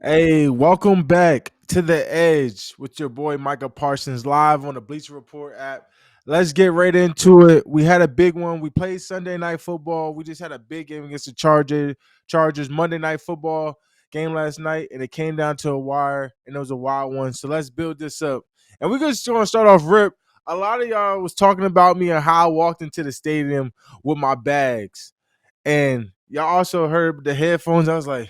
Hey, welcome back to the Edge with your boy Micah Parsons live on the Bleacher Report app. Let's get right into it. We had a big one. We played Sunday night football. We just had a big game against the Chargers Monday night football game last night, and it came down to a wire, and it was a wild one. So let's build this up. And we're just going to start off rip. A lot of y'all was talking about me and how I walked into the stadium with my bags. And y'all also heard the headphones. I was like,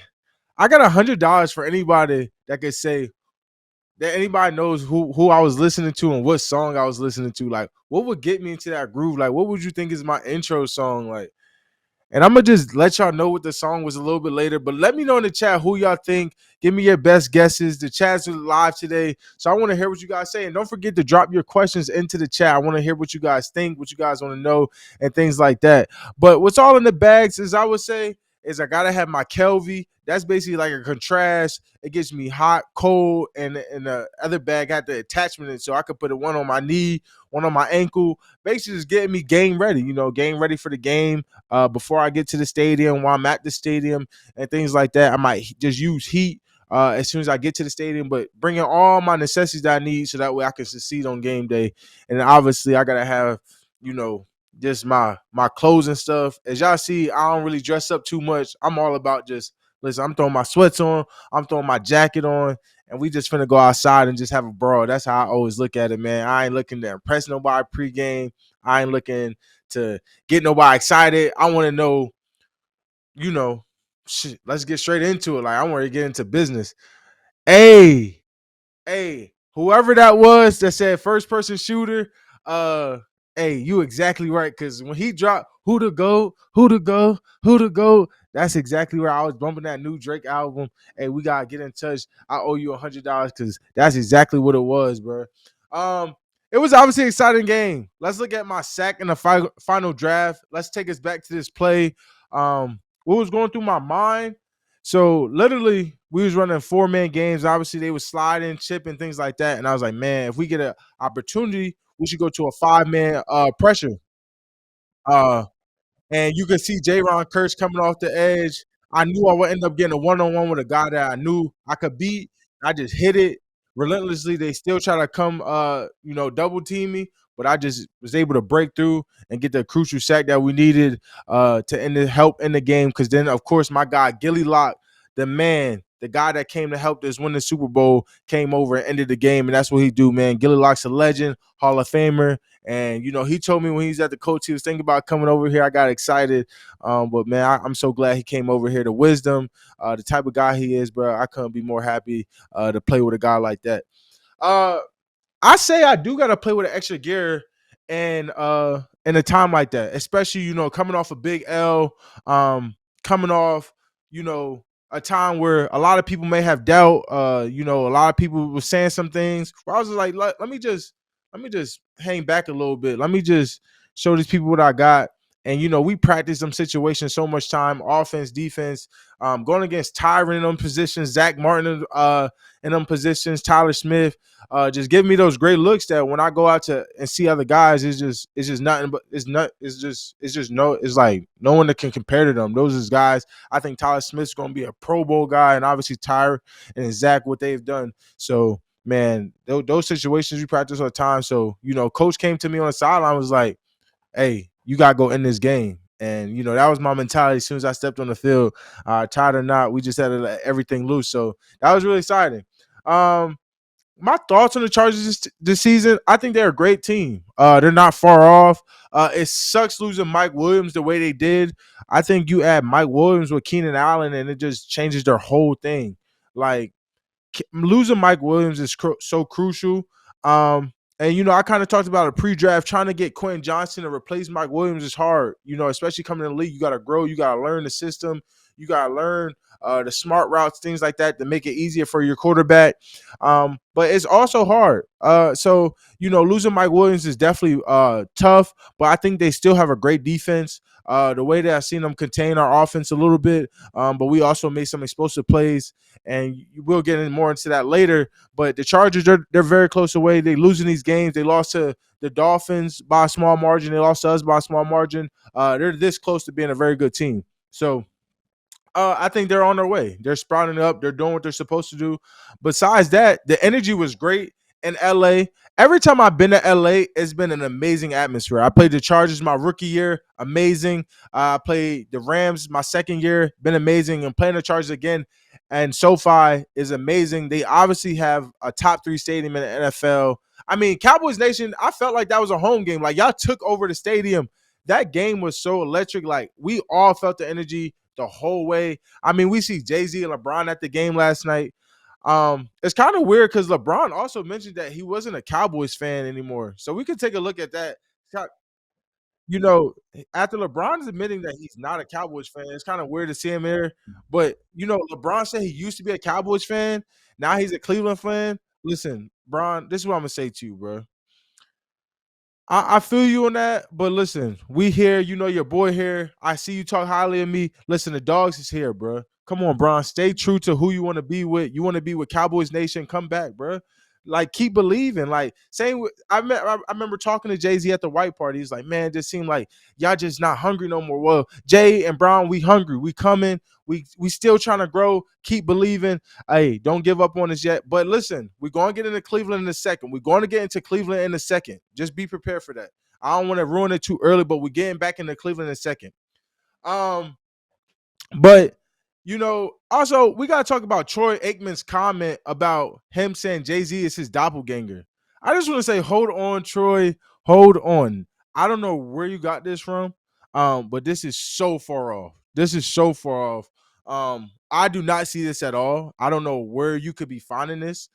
I got $100 for anybody that could say that anybody knows who I was listening to and what song I was listening to. Like, what would get me into that groove? Like, what would you think is my intro song? Like, and I'm gonna just let y'all know what the song was a little bit later. But let me know in the chat who y'all think. Give me your best guesses. The chat's live today, so I want to hear what you guys say. And don't forget to drop your questions into the chat. I want to hear what you guys think, what you guys want to know, and things like that. But what's all in the bags is I would say is I gotta have my Kelvy. That's basically like a contrast. It gets me hot, cold, and the other bag had the attachment in it, so I could put it one on my knee, one on my ankle. Basically, just getting me game ready. Game ready for the game before I get to the stadium, while I'm at the stadium, and things like that. I might just use heat as soon as I get to the stadium, but bringing all my necessities that I need so that way I can succeed on game day. And then obviously, I gotta have just my clothes and stuff. As y'all see, I don't really dress up too much. I'm all about just listen. I'm throwing my sweats on, I'm throwing my jacket on, and we just finna go outside and just have a brawl. That's how I always look at it, man. I ain't looking to impress nobody pregame. I ain't looking to get nobody excited. I want to know, you know, shit, let's get straight into it. Like, I want to get into business. Hey, whoever that was that said first person shooter, uh, hey, you exactly right. Cause when he dropped who to go, who to go, who to go, that's exactly where I was bumping that new Drake album. Hey, we gotta get in touch. I owe you $100 because that's exactly what it was, bro. Um, it was obviously an exciting game. Let's look at my sack in the final draft. Let's take us back to this play. What was going through my mind? So literally, we was running 4-man games. Obviously, they was sliding, chipping, things like that. And I was like, man, if we get an opportunity, we should go to a 5-man pressure. Uh, and you could see J-Ron Kurtz coming off the edge. I knew I would end up getting a one-on-one with a guy that I knew I could beat. I just hit it relentlessly. They still try to come, double team me, but I just was able to break through and get the crucial sack that we needed to help in the game. Because then, of course, my guy Gilly Lock, the man, the guy that came to help us win the Super Bowl, came over and ended the game, and that's what he do, man. Gilly Lock's a legend, Hall of Famer. And he told me when he was at the coach, he was thinking about coming over here. I got excited, but man, I'm so glad he came over here. The wisdom, the type of guy he is, bro. I couldn't be more happy to play with a guy like that. Uh, I say I do got to play with an extra gear, and in a time like that, especially coming off a big L, coming off a time where a lot of people may have doubt. A lot of people were saying some things. Where I was just like, let me just hang back a little bit. Let me just show these people what I got. And we practice them situations so much time, offense, defense, going against Tyron in them positions, Zach Martin in them positions, Tyler Smith, just give me those great looks that when I go out to and see other guys, it's just nothing but it's like no one that can compare to them. Those is guys. I think Tyler Smith's gonna be a Pro Bowl guy, and obviously Tyler and Zach what they've done. So man, those situations we practice all the time. So coach came to me on the sideline, was like, hey, you gotta go in this game. And that was my mentality as soon as I stepped on the field. Tired or not, we just had to let everything loose. So that was really exciting. My thoughts on the Chargers this season, I think they're a great team. They're not far off. It sucks losing Mike Williams the way they did. I think you add Mike Williams with Keenan Allen, and it just changes their whole thing. Like, losing Mike Williams is so crucial. And I kind of talked about a pre-draft. Trying to get Quentin Johnson to replace Mike Williams is hard. Especially coming in the league, you got to grow. You got to learn the system. You got to learn the smart routes, things like that, to make it easier for your quarterback. But it's also hard. So losing Mike Williams is definitely tough. But I think they still have a great defense. The way that I've seen them contain our offense a little bit, but we also made some explosive plays, and we'll get more into that later. But the Chargers, they're very close away. They losing these games. They lost to the Dolphins by a small margin. They lost to us by a small margin. They're this close to being a very good team. So I think they're on their way. They're sprouting up. They're doing what they're supposed to do. Besides that, the energy was great in LA. Every time I've been to LA, it's been an amazing atmosphere. I played the Chargers my rookie year, amazing. I played the Rams my second year, been amazing. And playing the Chargers again and SoFi is amazing. They obviously have a top 3 stadium in the NFL. I mean, Cowboys Nation, I felt like that was a home game. Like y'all took over the stadium. That game was so electric. Like we all felt the energy the whole way. I mean, we see Jay-Z and LeBron at the game last night. It's kind of weird because LeBron also mentioned that he wasn't a Cowboys fan anymore. So we could take a look at that. You know, after LeBron is admitting that he's not a Cowboys fan, it's kind of weird to see him there. But LeBron said he used to be a Cowboys fan. Now he's a Cleveland fan. Listen, Bron, this is what I'm gonna say to you, bro. I feel you on that, but listen, we here. You know your boy here. I see you talk highly of me. Listen, the dogs is here, bro. Come on, Bron. Stay true to who you want to be with. You want to be with Cowboys Nation. Come back, bro. Like keep believing. Like same. I remember talking to Jay Z at the white party. He's like, man, it just seemed like y'all just not hungry no more. Well, Jay and Brown, we hungry. We coming. We still trying to grow. Keep believing. Hey, don't give up on us yet. But listen, we're going to get into Cleveland in a second. We're going to get into Cleveland in a second. Just be prepared for that. I don't want to ruin it too early, but we're getting back into Cleveland in a second. Um, but also we gotta talk about Troy Aikman's comment about him saying Jay-Z is his doppelganger. I just want to say, hold on, Troy, hold on. I don't know where you got this from, but this is so far off. This is so far off. I do not see this at all. I don't know where you could be finding this.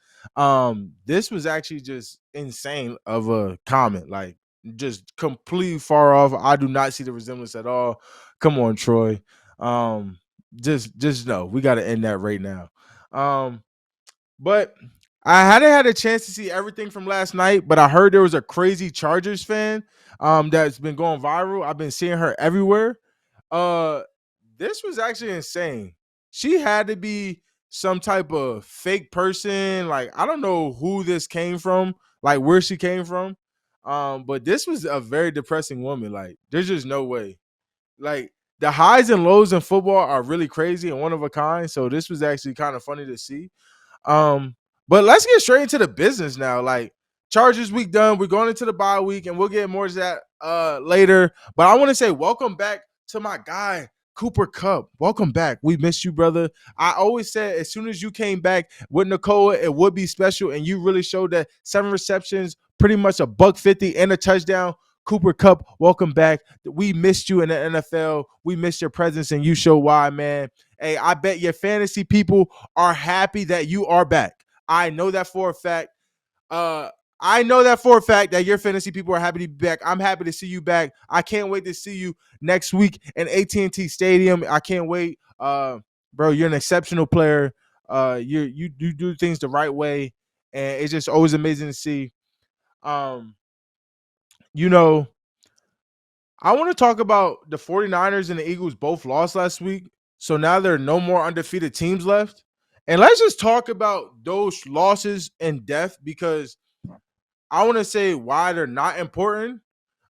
This was actually just insane of a comment, like just completely far off. I do not see the resemblance at all. Come on, Troy. Um, just know we got to end that right now. Um, but I hadn't had a chance to see everything from last night, but I heard there was a crazy Chargers fan that's been going viral. I've been seeing her everywhere. Uh, this was actually insane. She had to be some type of fake person. Like I don't know who this came from, like where she came from. But this was a very depressing woman. Like there's just no way. Like the highs and lows in football are really crazy and one of a kind. So this was actually kind of funny to see. Um, but let's get straight into the business now. Like Chargers week done. We're going into the bye week, and we'll get more to that later. But I want to say welcome back to my guy, Cooper Kupp. Welcome back. We missed you, brother. I always said as soon as you came back with Nicole, it would be special, and you really showed that 7 receptions, pretty much a $150 and a touchdown. Cooper Kupp, welcome back. We missed you in the NFL. We missed your presence, and you show why, man. Hey, I bet your fantasy people are happy that you are back. I know that for a fact. Uh, I know that for a fact that your fantasy people are happy to be back. I'm happy to see you back. I can't wait to see you next week in AT&T Stadium. I can't wait. Bro, you're an exceptional player. You do things the right way, and it's just always amazing to see. Um, you know, I want to talk about the 49ers and the Eagles both lost last week. So now there are no more undefeated teams left. And let's just talk about those losses in depth because I want to say why they're not important.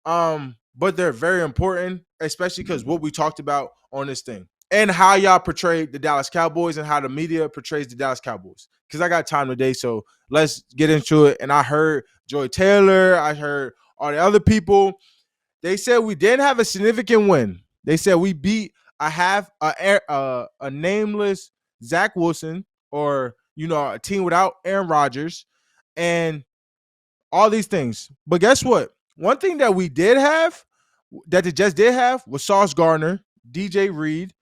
But they're very important, especially because what we talked about on this thing and how y'all portray the Dallas Cowboys and how the media portrays the Dallas Cowboys. Because I got time today, so let's get into it. And I heard Joy Taylor, I heard all the other people. They said we didn't have a significant win. They said we beat a nameless Zach Wilson or a team without Aaron Rodgers and all these things. But guess what? One thing that we did have that the Jets did have was Sauce Gardner, DJ Reed,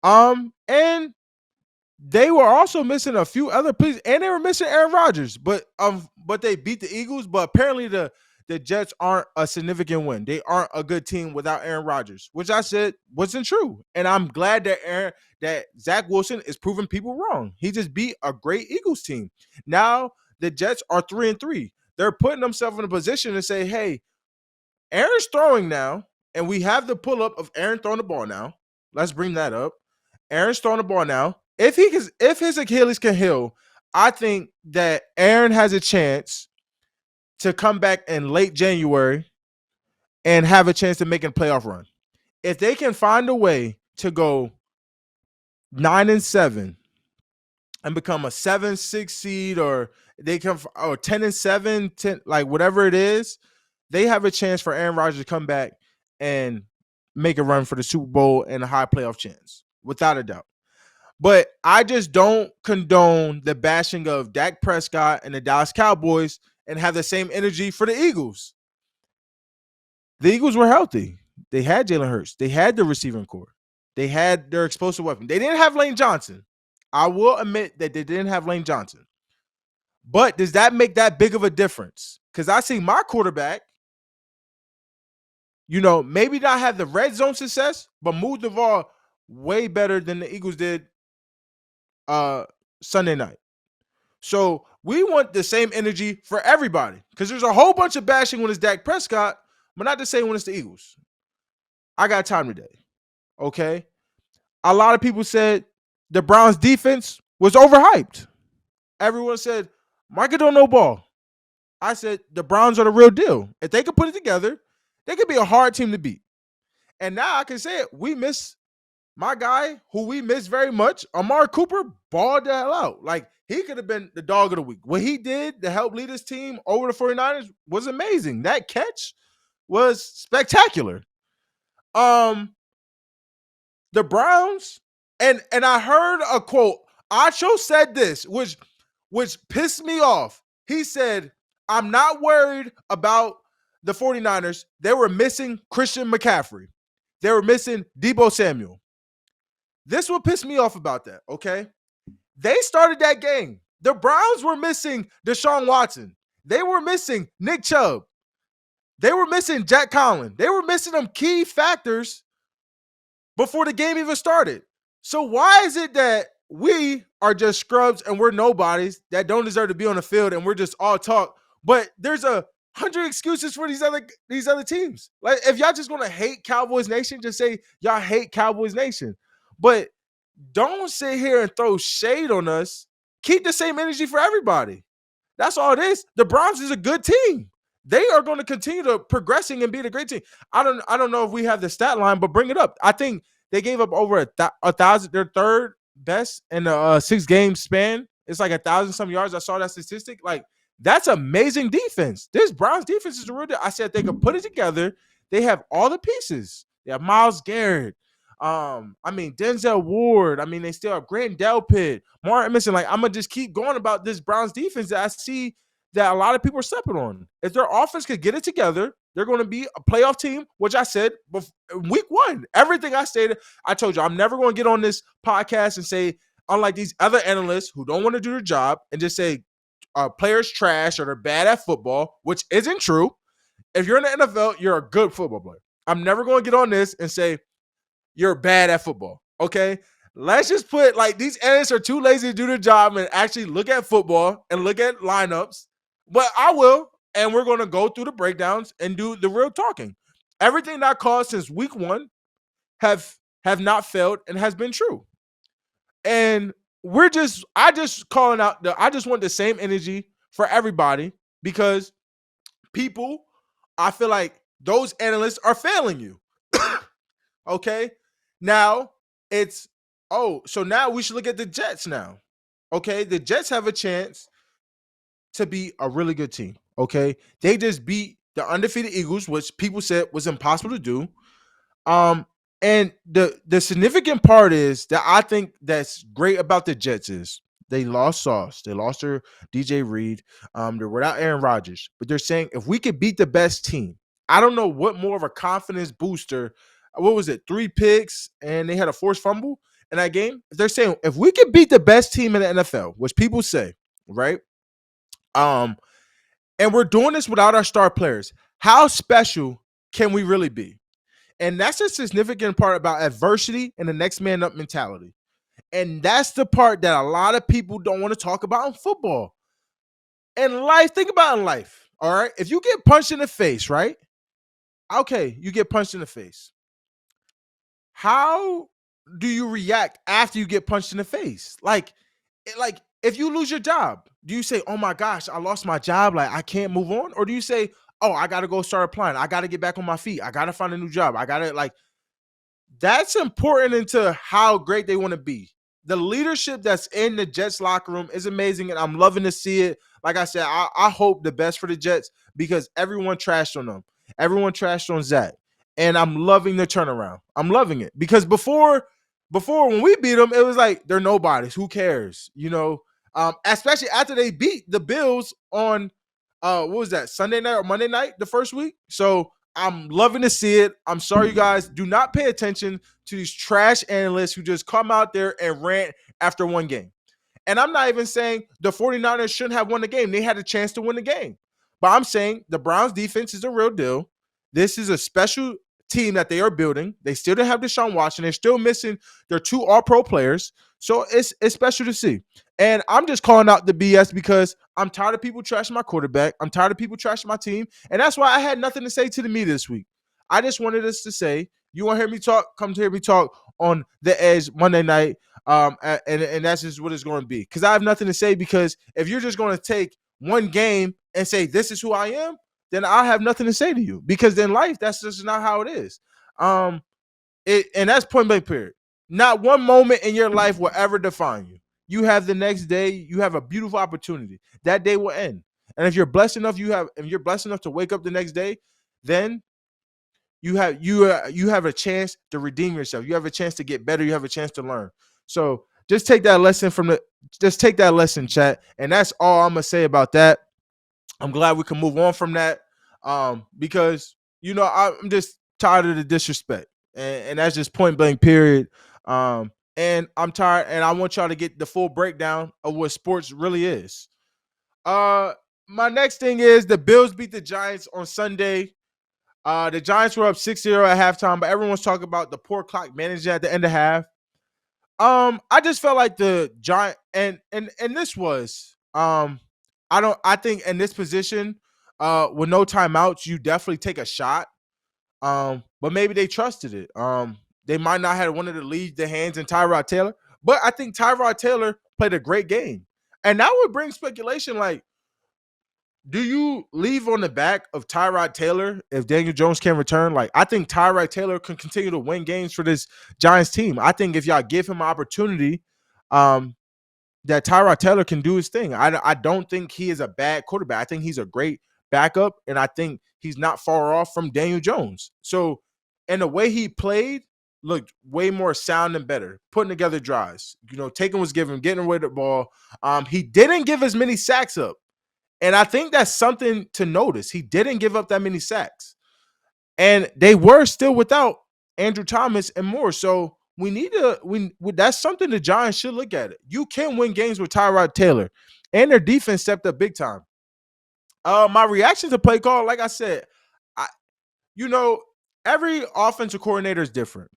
and they were also missing a few other pieces, and they were missing Aaron Rodgers. But they beat the Eagles. But apparently the Jets aren't a significant win. They aren't a good team without Aaron Rodgers, which I said wasn't true. And I'm glad that Zach Wilson is proving people wrong. He just beat a great Eagles team. Now the Jets are 3-3. They're putting themselves in a position to say, hey, Aaron's throwing now, and we have the pull up of Aaron throwing the ball now. Let's bring that up. Aaron's throwing the ball now. If his Achilles can heal, I think that Aaron has a chance to come back in late January and have a chance to make a playoff run. If they can find a way to go 9-7 and become a 7-6 seed, or they come or 10-7, 10, like whatever it is, they have a chance for Aaron Rodgers to come back and make a run for the Super Bowl and a high playoff chance, without a doubt. But I just don't condone the bashing of Dak Prescott and the Dallas Cowboys and have the same energy for the Eagles. The Eagles were healthy. They had Jalen Hurts. They had the receiving core. They had their explosive weapon. They didn't have Lane Johnson. I will admit that they didn't have Lane Johnson. But does that make that big of a difference? Because I see my quarterback, maybe not have the red zone success, but move the ball way better than the Eagles did Sunday night. So we want the same energy for everybody, because there's a whole bunch of bashing when it's Dak Prescott, but not the same when it's the Eagles. I got time today, okay? A lot of people said the Browns defense was overhyped. Everyone said, Micah don't know ball. I said the Browns are the real deal. If they could put it together, they could be a hard team to beat. And now I can say it. We miss my guy, who we miss very much. Amari Cooper balled the hell out. Like, he could have been the dog of the week. What he did to help lead his team over the 49ers was amazing. That catch was spectacular. The Browns, and I heard a quote. Acho said this, which pissed me off. He said, I'm not worried about the 49ers. They were missing Christian McCaffrey. They were missing Deebo Samuel. This will piss me off about that, okay? They started that game. The Browns were missing Deshaun Watson. They were missing Nick Chubb. They were missing Jack Conklin. They were missing them key factors before the game even started. So why is it that we are just scrubs and we're nobodies that don't deserve to be on the field and we're just all talk, but there's 100 excuses for these other teams? Like, if y'all just gonna hate Cowboys Nation, just say y'all hate Cowboys Nation. But don't sit here and throw shade on us. Keep the same energy for everybody. That's all it is. The Browns is a good team. They are going to continue to progressing and being a great team. I don't know if we have the stat line, but bring it up. I think they gave up over 1,000, their third best in the 6-game span. It's like 1,000 some yards. I saw that statistic. Like, that's amazing defense. This Browns defense is a real deal. I said they could put it together. They have all the pieces. They have Myles Garrett. Denzel Ward. They still have Grant Delpit, Martin Emerson. Like, I'm gonna just keep going about this Browns defense that I see that a lot of people are stepping on. If their offense could get it together, they're going to be a playoff team, which I said week one. Everything I stated, I told you, I'm never going to get on this podcast and say, unlike these other analysts who don't want to do their job and just say players trash or they're bad at football, which isn't true. If you're in the NFL, you're a good football player. I'm never going to get on this and say you're bad at football, okay? Let's just put, like, these analysts are too lazy to do their job and actually look at football and look at lineups. But I will, and we're going to go through the breakdowns and do the real talking. Everything that I called since week one have not failed and has been true. And I just calling out, I just want the same energy for everybody, because people, I feel like those analysts are failing you. Okay? Now, so now we should look at the Jets now. Okay? The Jets have a chance to be a really good team. Okay? They just beat the undefeated Eagles, which people said was impossible to do. And the significant part is that I think that's great about the Jets is they lost Sauce. They lost their DJ Reed. They're without Aaron Rodgers. But they're saying if we could beat the best team, I don't know what more of a confidence booster. What was it? 3 picks, and they had a forced fumble in that game. They're saying if we could beat the best team in the NFL, which people say, right? And we're doing this without our star players, how special can we really be? And that's a significant part about adversity and the next man up mentality. And that's the part that a lot of people don't want to talk about in football. In life, think about in life, all right? If you get punched in the face, right? Okay, you get punched in the face. How do you react after you get punched in the face? Like if you lose your job, do you say, oh my gosh, I lost my job, like I can't move on? Or do you say, oh, I got to go start applying. I got to get back on my feet. I got to find a new job. I got to, like, that's important into how great they want to be. the leadership that's in the Jets locker room is amazing, and I'm loving to see it. Like I said, I hope the best for the Jets because everyone trashed on them. Everyone trashed on Zach. And I'm loving the turnaround. I'm loving it. Because before when we beat them, it was like they're nobodies. Who cares? Especially after they beat the Bills on what was that, Sunday night or Monday night, the first week. So I'm loving to see it. I'm sorry, you guys. Do not pay attention to these trash analysts who just come out there and rant after one game. And I'm not even saying the 49ers shouldn't have won the game. They had a chance to win the game. But I'm saying the Browns defense is a real deal. This is a special team that they are building. They still don't have Deshaun Watson. They're still missing their two all-pro players. So it's special to see. And I'm just calling out the BS because I'm tired of people trashing my quarterback. I'm tired of people trashing my team. And that's why I had nothing to say to the media this week. I just wanted us to say, you want to hear me talk? Come to hear me talk on the Edge Monday night. And that's just what it's going to be. Because I have nothing to say, because if you're just going to take one game and say, this is who I am, then I have nothing to say to you. Because in life, that's just not how it is. And that's point blank period. Not one moment in your life will ever define you. You have the next day. You have a beautiful opportunity. That day will end. And if you're blessed enough, if you're blessed enough to wake up the next day, then you have a chance to redeem yourself. You have a chance to get better. You have a chance to learn. So just take that lesson chat. And that's all I'm gonna say about that. I'm glad we can move on from that. Because I'm just tired of the disrespect. And that's just point blank period. And I'm tired, and I want y'all to get the full breakdown of what sports really is. My next thing is the Bills beat the Giants on Sunday. The Giants were up 6-0 at halftime, but everyone's talking about the poor clock management at the end of half. I just felt like the Giant and this was I think in this position, with no timeouts, you definitely take a shot. But maybe they trusted it. They might not have wanted to leave the hands in Tyrod Taylor, but I think Tyrod Taylor played a great game. And that would bring speculation like, do you leave on the back of Tyrod Taylor if Daniel Jones can return? Like, I think Tyrod Taylor can continue to win games for this Giants team. I think if y'all give him an opportunity, that Tyrod Taylor can do his thing. I don't think he is a bad quarterback. I think he's a great backup, and I think he's not far off from Daniel Jones. So, and the way he played looked way more sound and better, putting together drives. Taking was given, getting away with the ball. He didn't give as many sacks up. And I think that's something to notice. He didn't give up that many sacks. And they were still without Andrew Thomas and more. So that's something the Giants should look at. You can win games with Tyrod Taylor. And their defense stepped up big time. My reaction to play call, like I said, every offensive coordinator is different.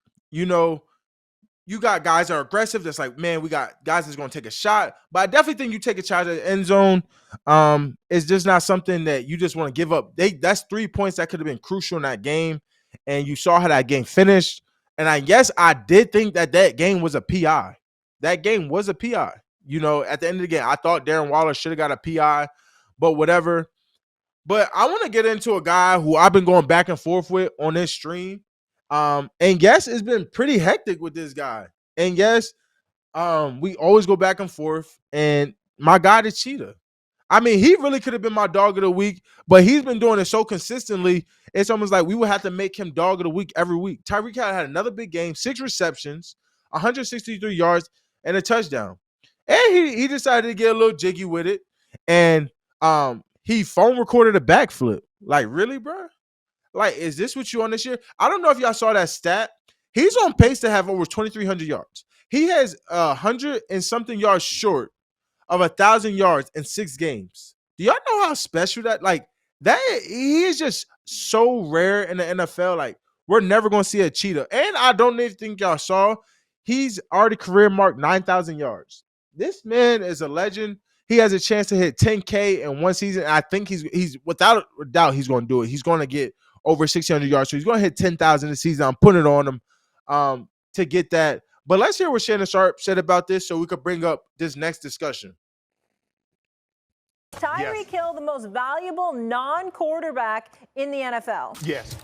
You got guys that are aggressive. That's like, man, we got guys that's going to take a shot. But I definitely think you take a shot at the end zone. It's just not something that you just want to give up. That's 3 points that could have been crucial in that game. And you saw how that game finished. And I guess I did think that game was a PI. That game was a PI. At the end of the game, I thought Darren Waller should have got a PI. But whatever. But I want to get into a guy who I've been going back and forth with on this stream. And yes, it's been pretty hectic with this guy. And yes, we always go back and forth. And my guy, the Cheetah. I mean, he really could have been my dog of the week, but he's been doing it so consistently. It's almost like we would have to make him dog of the week every week. Tyreek Hill had another big game, 6 receptions, 163 yards, and a touchdown. And he decided to get a little jiggy with it. And he phone recorded a backflip. Like, really, bro? Like, is this what you on this year? I don't know if y'all saw that stat. He's on pace to have over 2,300 yards. He has 100 and something yards short of 1,000 yards in 6 games. Do y'all know how special that? Like, that he is just so rare in the NFL. Like, we're never going to see a Cheetah. And I don't even think y'all saw, he's already career marked 9,000 yards. This man is a legend. He has a chance to hit 10K in one season. I think he's without a doubt he's going to do it. He's going to get over 600 yards. So he's going to hit 10,000 this season. I'm putting it on him to get that. But let's hear what Shannon Sharp said about this so we could bring up this next discussion. Tyreek Hill, the most valuable non-quarterback in the NFL. Yes.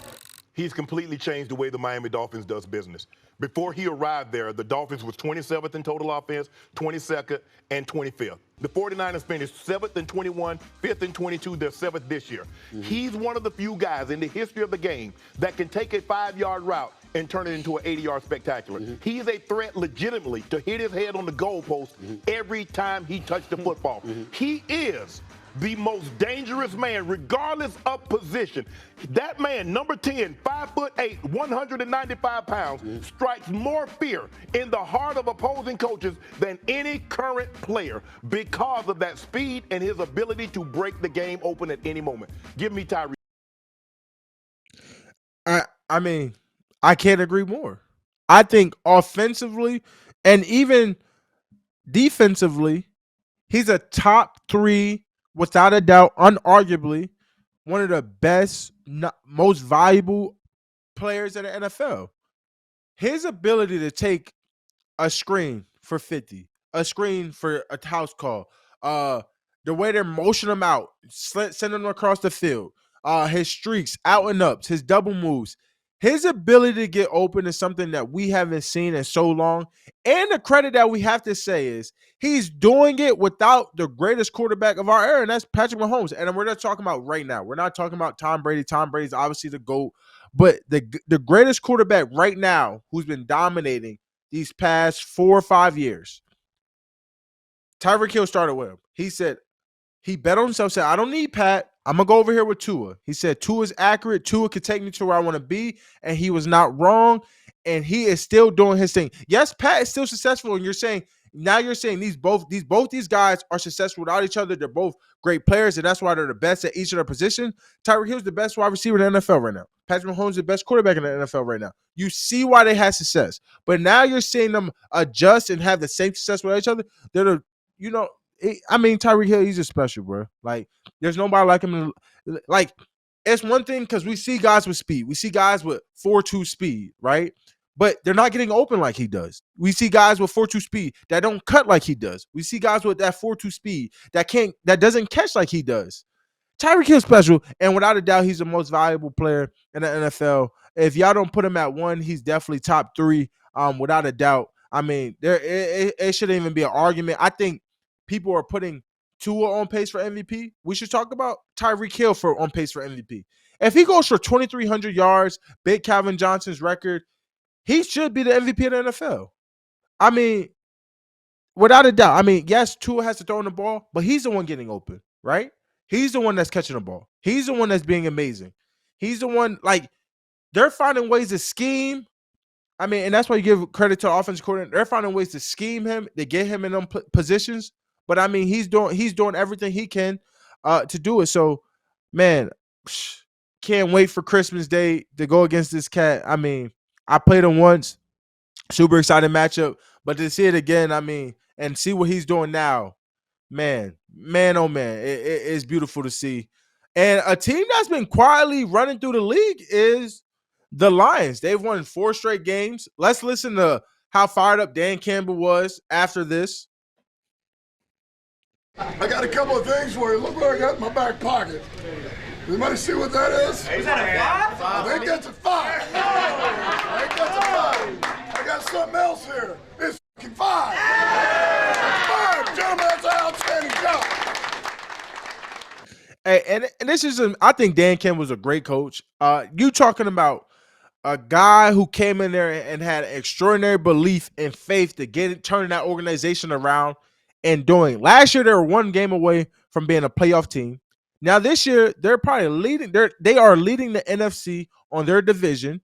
he's completely changed the way the Miami Dolphins does business. Before he arrived there, the Dolphins was 27th in total offense, 22nd, and 25th. The 49ers finished 7th and 21, 5th and 22. They're 7th this year. He's one of the few guys in the history of the game that can take a 5-yard route and turn it into an 80-yard spectacular. He's a threat legitimately to hit his head on the goalpost every time he touched the football. He is the most dangerous man, regardless of position. That man, number 10, 5'8", 195 pounds, strikes more fear in the heart of opposing coaches than any current player because of that speed and his ability to break the game open at any moment. Give me Tyreek. I mean, I can't agree more. I think offensively and even defensively, he's a top 3, without a doubt, unarguably, one of the best, most valuable players in the NFL. His ability to take a screen for 50, a screen for a house call, the way they're motioning him out, sending him across the field, his streaks, out and ups, his double moves, his ability to get open is something that we haven't seen in so long. And the credit that we have to say is he's doing it without the greatest quarterback of our era, and that's Patrick Mahomes. And we're not talking about right now. We're not talking about Tom Brady. Tom Brady's obviously the GOAT. But the greatest quarterback right now who's been dominating these past 4 or 5 years, Tyreek Hill started with him. He said, he bet on himself, said, I don't need Pat. I'm going to go over here with Tua. He said, Tua's accurate. Tua could take me to where I want to be. And he was not wrong. And he is still doing his thing. Yes, Pat is still successful. And you're saying these guys are successful without each other. They're both great players. And that's why they're the best at each of their position. Tyreek Hill's the best wide receiver in the NFL right now. Patrick Mahomes is the best quarterback in the NFL right now. You see why they had success. But now you're seeing them adjust and have the same success with each other. They're Tyreek Hill, he's just special, bro. Like, there's nobody like him. Like, it's one thing because we see guys with speed. We see guys with 4.2 speed, right? But they're not getting open like he does. We see guys with 4.2 speed that don't cut like he does. We see guys with that 4.2 speed that doesn't catch like he does. Tyreek Hill's special, and without a doubt, he's the most valuable player in the NFL. If y'all don't put him at 1, he's definitely top 3, without a doubt. I mean, it shouldn't even be an argument. I think people are putting Tua on pace for MVP. We should talk about Tyreek Hill on pace for MVP. If he goes for 2,300 yards, beat Calvin Johnson's record, he should be the MVP of the NFL. I mean, without a doubt. I mean, yes, Tua has to throw in the ball, but he's the one getting open, right? He's the one that's catching the ball. He's the one that's being amazing. He's the one, like, they're finding ways to scheme. I mean, and that's why you give credit to the offensive coordinator. They're finding ways to scheme him, to get him in them positions. But I mean, he's doing everything he can to do it. So, man, can't wait for Christmas Day to go against this cat. I mean, I played him once, super exciting matchup. But to see it again, I mean, and see what he's doing now, man, oh man, it's beautiful to see. And a team that's been quietly running through the league is the Lions. They've won 4 straight games. Let's listen to how fired up Dan Campbell was after this. I got a couple of things for you. Look what I got in my back pocket. Anybody see what that is? Is that a 5? I think that's a 5. I think that's a 5. I got something else here. It's fucking 5. That's 5, gentlemen. That's an outstanding job. Hey, and this is, I think Dan Campbell was a great coach. You talking about a guy who came in there and had extraordinary belief and faith to turning that organization around and doing. Last year, they were 1 game away from being a playoff team. Now this year, they're probably leading. They are leading the NFC on their division.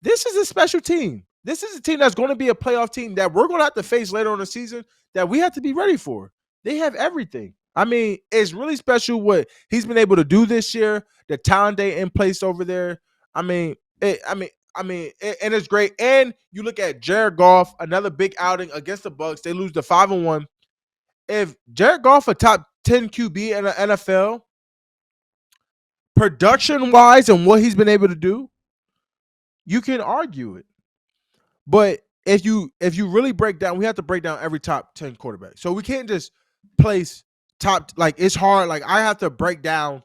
This is a special team. This is a team that's going to be a playoff team that we're going to have to face later on the season that we have to be ready for. They have everything. I mean, it's really special what he's been able to do this year. The talent they in place over there. And it's great. And you look at Jared Goff, another big outing against the Bucs. They lose to 5-1. If Jared Goff a top 10 QB in the NFL, production-wise and what he's been able to do, you can argue it. But if you really break down, we have to break down every top 10 quarterback. So we can't just place top, like, it's hard. Like, I have to break down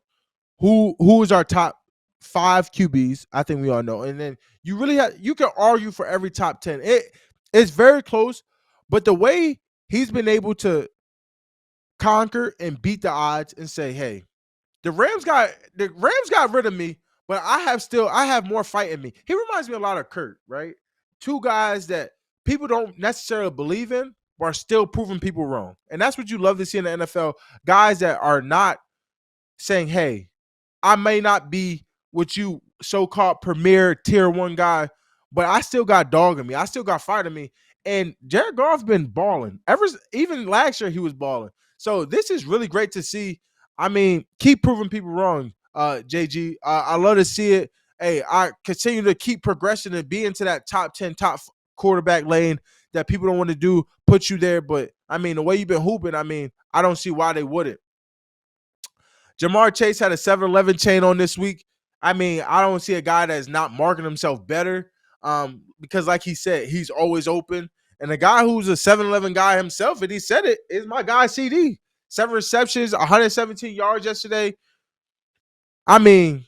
who is our top 5 QBs. I think we all know. And then you can argue for every top 10. It's very close, but the way he's been able to conquer and beat the odds and say, "Hey, the Rams got rid of me, but I have more fight in me." He reminds me a lot of Kurt, right? Two guys that people don't necessarily believe in, but are still proving people wrong. And that's what you love to see in the NFL. Guys that are not saying, "Hey, I may not be what you so-called premier tier one guy, but I still got dog in me. I still got fight in me." And Jared Goff's been balling. Even last year he was balling. So this is really great to see. I mean, keep proving people wrong, JG. I love to see it. Hey, I continue to keep progressing and be into that top 10, quarterback lane that people don't want to do, put you there. But I mean, the way you've been hooping, I mean, I don't see why they wouldn't. Jamar Chase had a 7-11 chain on this week. I mean, I don't see a guy that's not marking himself better because, like he said, he's always open. And a guy who's a 7-11 guy himself, and he said it, is my guy CD. 7 receptions, 117 yards yesterday. I mean,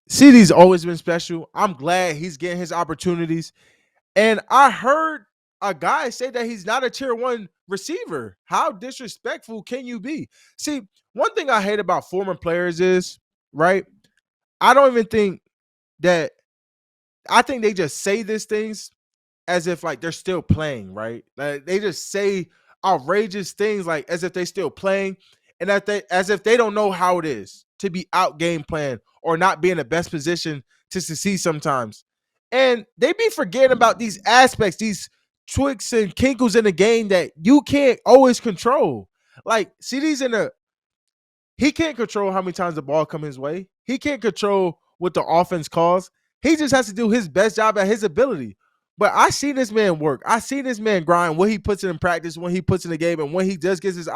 CD's always been special. I'm glad he's getting his opportunities. And I heard a guy say that he's not a tier one receiver. How disrespectful can you be? See, one thing I hate about former players is, right? I don't even think that I think they just say these things as if like they're still playing, right? Like they just say outrageous things like as if they still playing and that they as if they don't know how it is to be out game plan or not be in the best position to succeed sometimes. And they be forgetting about these aspects, these tweaks and kinkles in the game that you can't always control. Like CD's in a he can't control how many times the ball comes his way. He can't control what the offense calls. He just has to do his best job at his ability. But I see this man work. I see this man grind. When he puts it in practice, when he puts in the game, and when he does get his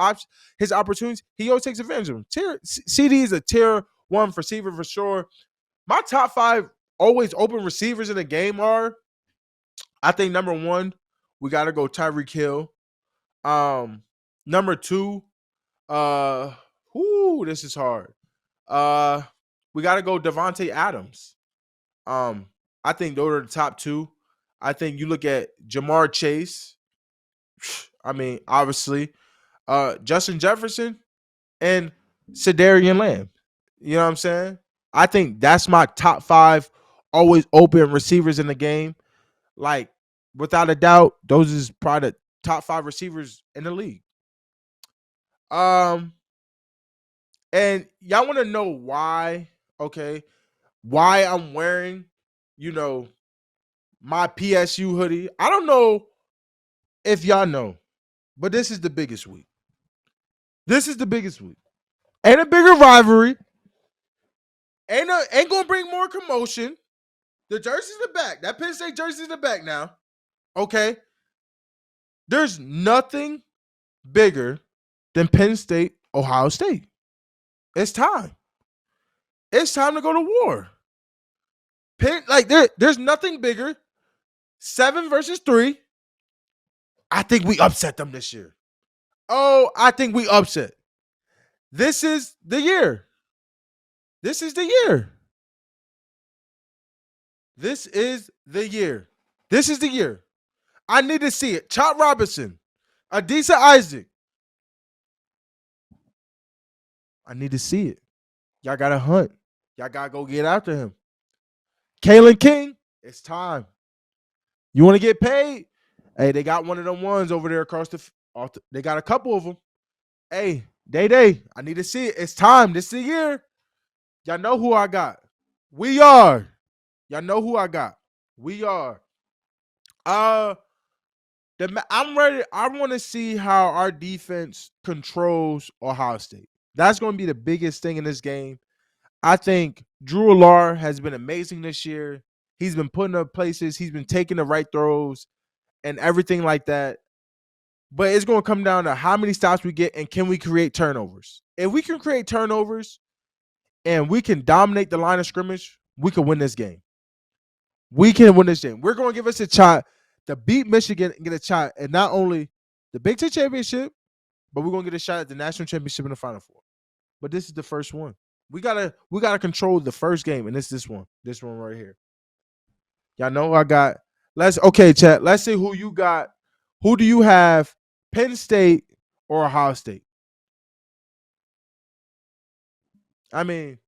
opportunities, he always takes advantage of them. CD is a tier one receiver for sure. My top 5 always open receivers in the game are, I think number 1, we got to go Tyreek Hill. Number 2, this is hard. We got to go Devontae Adams. I think those are the top 2. I think you look at Jamar Chase. I mean, obviously, Justin Jefferson and Sedarian Lamb. You know what I'm saying? I think that's my top 5 always open receivers in the game. Like, without a doubt, those is probably the top 5 receivers in the league. And y'all want to know why? Okay, why I'm wearing, my PSU hoodie. I don't know if y'all know, but this is the biggest week. This is the biggest week. Ain't a bigger rivalry. Ain't gonna bring more commotion. The jersey's the back. That Penn State jersey's the back now. Okay. There's nothing bigger than Penn State, Ohio State. It's time. It's time to go to war. There's nothing bigger. 7 versus 3. I think we upset them this year. Oh, I think we upset. This is the year. This is the year. This is the year. This is the year. I need to see it. Chop Robinson. Adisa Isaac. I need to see it. Y'all got to hunt. Y'all got to go get after him. Kalen King, it's time. You want to get paid? Hey, they got one of them ones over there across they got a couple of them. Hey, Day, I need to see it. It's time. This is the year. Y'all know who I got. We are. Y'all know who I got. We are. I'm ready. I want to see how our defense controls Ohio State. That's going to be the biggest thing in this game. I think Drew Allar has been amazing this year. He's been putting up places. He's been taking the right throws and everything like that. But it's going to come down to how many stops we get and can we create turnovers. If we can create turnovers and we can dominate the line of scrimmage, we can win this game. We can win this game. We're going to give us a shot to beat Michigan and get a shot at not only the Big Ten championship, but we're going to get a shot at the national championship in the Final Four. But this is the first one. We gotta control the first game, and it's this one. This one right here. Y'all know I got. Chat. Let's see who you got. Who do you have? Penn State or Ohio State? I mean,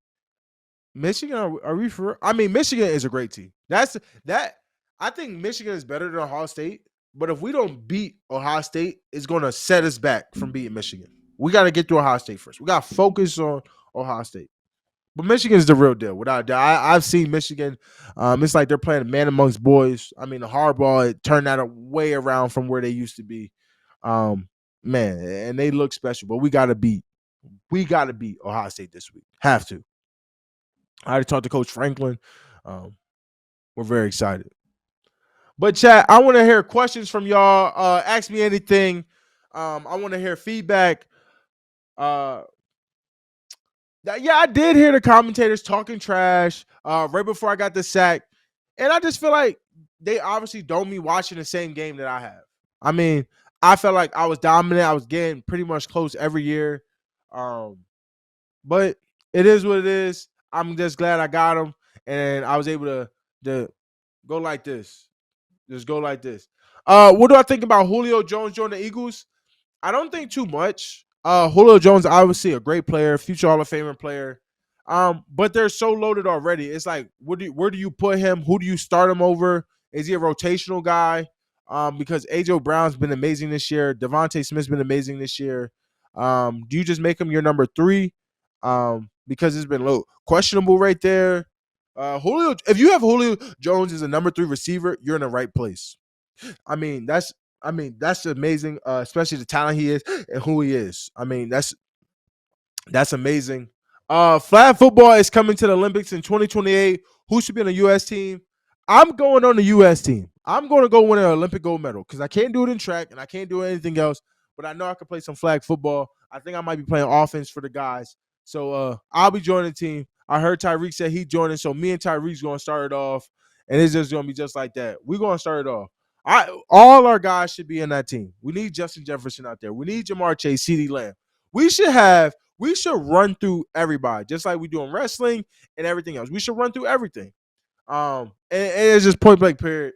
Michigan. Are we for? I mean, Michigan is a great team. That's that. I think Michigan is better than Ohio State. But if we don't beat Ohio State, it's going to set us back from beating Michigan. We got to get through Ohio State first. We got to focus on Ohio State. But Michigan is the real deal, without a doubt. I've seen Michigan. It's like they're playing man amongst boys. I mean, the hardball it turned that way around from where they used to be. Man, and they look special. But we got to beat Ohio State this week. Have to. I already talked to Coach Franklin. We're very excited. But chat, I want to hear questions from y'all. Ask me anything. I want to hear feedback. Yeah, I did hear the commentators talking trash right before I got the sack, and I just feel like they obviously don't me watching the same game that I have. I mean, I felt like I was dominant. I was getting pretty much close every year, but it is what it is. I'm just glad I got them, and I was able to go like this. Just go like this. What do I think about Julio Jones joining the Eagles? I don't think too much. Julio Jones, obviously a great player, future Hall of Famer player. But they're so loaded already. It's like, where do you put him? Who do you start him over? Is he a rotational guy? Because AJ Brown's been amazing this year. Devontae Smith's been amazing this year. Do you just make him your number 3? Because it's been low. Questionable right there. If you have Julio Jones as a number 3 receiver, you're in the right place. I mean, that's amazing, especially the talent he is and who he is. I mean, that's amazing. Flag football is coming to the Olympics in 2028. Who should be on the U.S. team? I'm going on the U.S. team. I'm going to go win an Olympic gold medal because I can't do it in track and I can't do anything else. But I know I can play some flag football. I think I might be playing offense for the guys. So I'll be joining the team. I heard Tyreek said he joining, so me and Tyreek's going to start it off, and it's just going to be just like that. We're going to start it off. All our guys should be in that team. We need Justin Jefferson out there. We need Jamar Chase, CeeDee Lamb. We should run through everybody, just like we do in wrestling and everything else. We should run through everything. And it's just point blank period.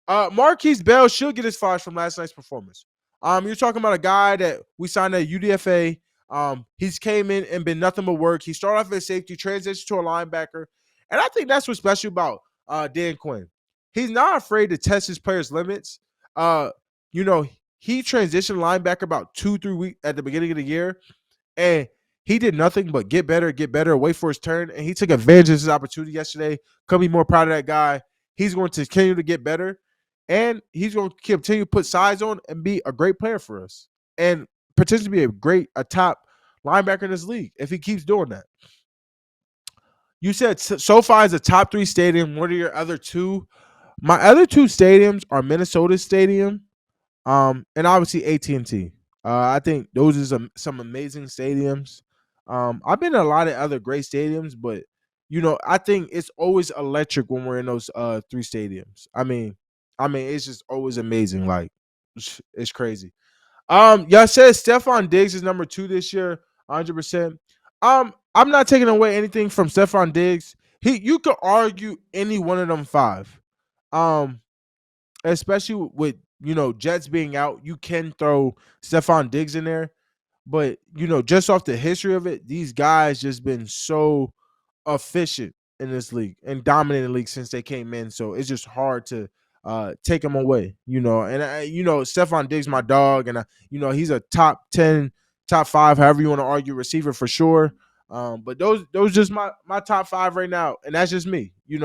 Marquise Bell should get his flowers from last night's performance. You're talking about a guy that we signed at UDFA. He's came in and been nothing but work. He started off as safety, transitioned to a linebacker, and I think that's what's special about Dan Quinn. He's not afraid to test his players' limits. He transitioned linebacker about 2-3 weeks at the beginning of the year, and he did nothing but get better, wait for his turn, and he took advantage of his opportunity yesterday. Couldn't be more proud of that guy. He's going to continue to get better, and he's going to continue to put size on and be a great player for us, and potentially be a top linebacker in this league if he keeps doing that. You said SoFi is a top 3 stadium. What are your other 2? My other 2 stadiums are Minnesota Stadium, and obviously AT&T. I think those are some amazing stadiums. I've been in a lot of other great stadiums, but I think it's always electric when we're in those 3 stadiums. I mean, it's just always amazing. Like, it's crazy. Y'all said Stefon Diggs is number 2 this year, 100%. I'm not taking away anything from Stefon Diggs. You could argue any one of them 5. Especially with Jets being out, you can throw Stefon Diggs in there. But just off the history of it, these guys just been so efficient in this league and dominating the league since they came in. So it's just hard to take them away. And Stefon Diggs, my dog, and he's a top 10, top 5, however you want to argue, receiver for sure. But those just my top 5 right now, and that's just me. You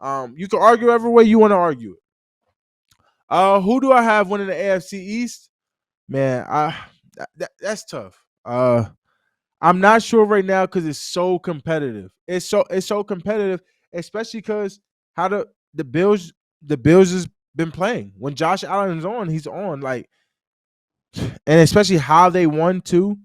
can argue every way you want to argue it. Who do I have winning the AFC East? Man, that's tough. I'm not sure right now because it's so competitive. It's so competitive, especially because how the Bills has been playing. When Josh Allen is on, he's on. Like, and especially how they won too.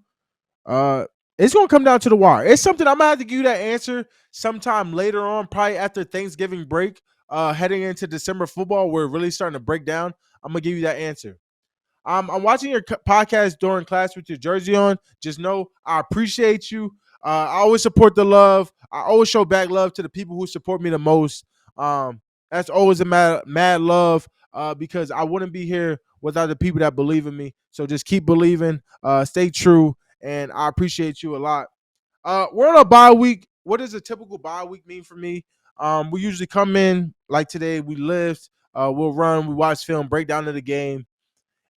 It's gonna come down to the wire. It's something I'm gonna have to give you that answer sometime later on, probably after Thanksgiving break. Heading into December football, we're really starting to break down. I'm gonna give you that answer. I'm watching your podcast during class with your jersey on. Just know I appreciate you. I always support the love. I always show back love to the people who support me the most. That's always a mad love because I wouldn't be here without the people that believe in me. So just keep believing, stay true, and I appreciate you a lot. We're on a bye week. What does a typical bye week mean for me? We usually come in like today. We lift, we'll run, we watch film, break down of the game,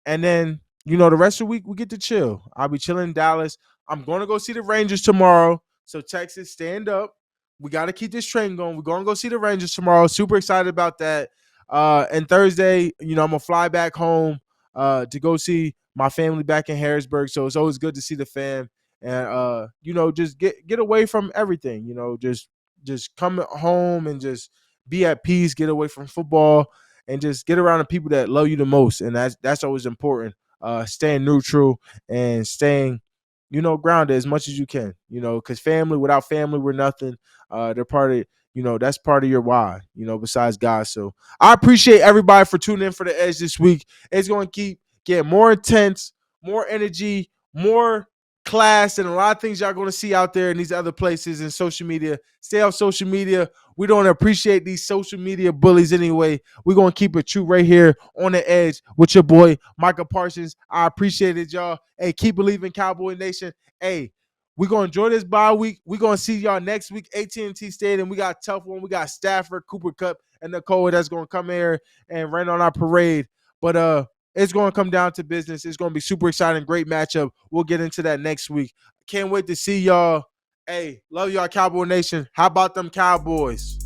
and then the rest of the week we get to chill. I'll be chilling in Dallas. I'm going to go see the Rangers tomorrow. So Texas, stand up. We got to keep this train going. We're going to go see the Rangers tomorrow. Super excited about that. And Thursday, I'm gonna fly back home to go see my family back in Harrisburg. So it's always good to see the fam and just get away from everything. Just come home and just be at peace. Get away from football and just get around the people that love you the most, and that's always important. Staying neutral and staying, grounded as much as you can. Because family, without family, we're nothing. They're part of, that's part of your why. Besides God. So I appreciate everybody for tuning in for the Edge this week. It's going to keep getting more intense, more energy, more class, and a lot of things y'all going to see out there in these other places in social media. Stay off social media. We don't appreciate these social media bullies anyway. We're going to keep it true right here on the Edge with your boy, Micah Parsons. I appreciate it, y'all. Hey, keep believing, Cowboy Nation. Hey, we're going to enjoy this bye week. We're going to see y'all next week, AT&T Stadium. We got a tough one. We got Stafford, Cooper Kupp, and Nicole that's going to come here and rain on our parade. But it's going to come down to business. It's going to be super exciting, great matchup. We'll get into that next week. Can't wait to see y'all. Hey, love y'all, Cowboy Nation. How about them Cowboys?